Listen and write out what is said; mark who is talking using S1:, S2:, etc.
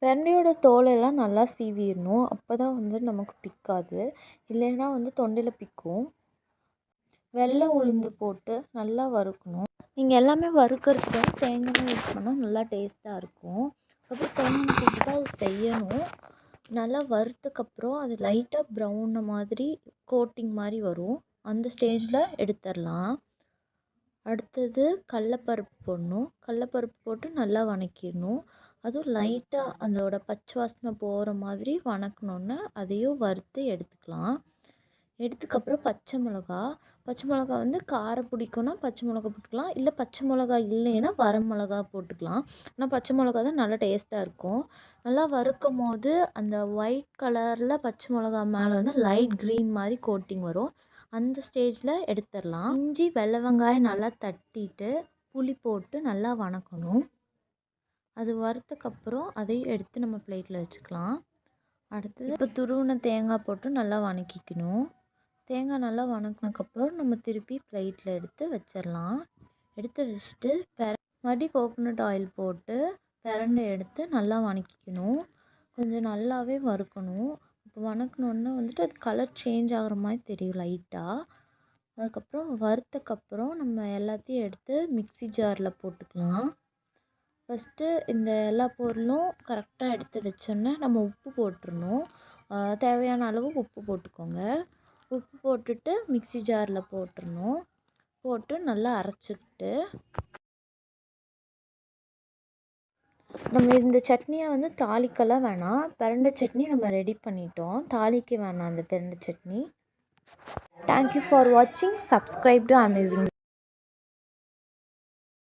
S1: பிரண்டையோட தோலெல்லாம் நல்லா சீவிடணும். அப்போ தான் வந்து நமக்கு பிக்காது. இல்லைன்னா வந்து தொண்டையில் பிக்கும். வெள்ளை உளுந்து போட்டு நல்லா வறுக்கணும். நீங்கள் எல்லாமே வறுக்கிறதுக்கு வந்து தேங்காய் யூஸ் பண்ணால் நல்லா டேஸ்ட்டாக இருக்கும். அப்புறம் தேங்காய் போட்டு அது செய்யணும். நல்லா வறுத்ததுக்கப்புறம் அது லைட்டாக ப்ரௌன் மாதிரி கோட்டிங் மாதிரி வரும். அந்த ஸ்டேஜில் எடுத்துடலாம். அடுத்தது கடலப்பருப்பு போடணும். கடலப்பருப்பு போட்டு நல்லா வதக்கிடணும். அதுவும் லைட்டாக அதோட பச்சை வாசனை போகிற மாதிரி வதக்குனோன்னே அதையும் வறுத்து எடுத்துக்கலாம். எடுத்துக்கப்புறம் பச்சை மிளகா வந்து காரம் பிடிக்கும்னா பச்சை மிளகா போட்டுக்கலாம். இல்லை பச்சை மிளகா இல்லைன்னா வர மிளகா போட்டுக்கலாம். ஆனால் பச்சை மிளகா தான் நல்லா டேஸ்ட்டாக இருக்கும். நல்லா வறுக்கும் போது அந்த ஒயிட் கலரில் பச்சை மிளகா மேலே வந்து லைட் க்ரீன் மாதிரி கோட்டிங் வரும். அந்த ஸ்டேஜில் எடுத்துடலாம். இஞ்சி வெள்ளை வெங்காயம் நல்லா தட்டிட்டு புளி போட்டு நல்லா வதக்கணும். அது வறுத்ததுக்கப்புறம் அதையும் எடுத்து நம்ம பிளேட்டில் வச்சுக்கலாம். அடுத்தது இப்போ துருவின தேங்காய் போட்டு நல்லா வதக்கிக்கணும். தேங்காய் நல்லா வதக்கினதுக்கப்புறம் நம்ம திருப்பி பிளேட்டில் எடுத்து வச்சிடலாம். எடுத்து வச்சுட்டு மறுபடியும் கோகோனட் ஆயில் போட்டு பிரண்டை எடுத்து நல்லா வதக்கிக்கணும். கொஞ்சம் நல்லாவே வறுக்கணும். இப்போ வதக்குனோன்னே வந்துட்டு அது கலர் சேஞ்ச் ஆகிற மாதிரி தெரியும் லைட்டாக. அதுக்கப்புறம் வறுத்ததுக்கப்புறம் நம்ம எல்லாத்தையும் எடுத்து மிக்ஸி ஜாரில் போட்டுக்கலாம். ஃபஸ்ட்டு இந்த எல்லா பொருளும் கரெக்டாக எடுத்து வச்சோன்னே நம்ம உப்பு போட்டுடணும். தேவையான அளவு உப்பு போட்டுக்கோங்க. உப்பு போட்டுட்டு மிக்ஸி ஜாரில் போட்டுடணும். போட்டு நல்லா அரைச்சிக்கிட்டு நம்ம இந்த சட்னியை வந்து தாளிக்கலாம் வேணாம். பிரண்டை சட்னி நம்ம ரெடி பண்ணிட்டோம். தாளிக்க வேணாம் அந்த பிரண்டை chutney. Thank you for watching. Subscribe to Amazing.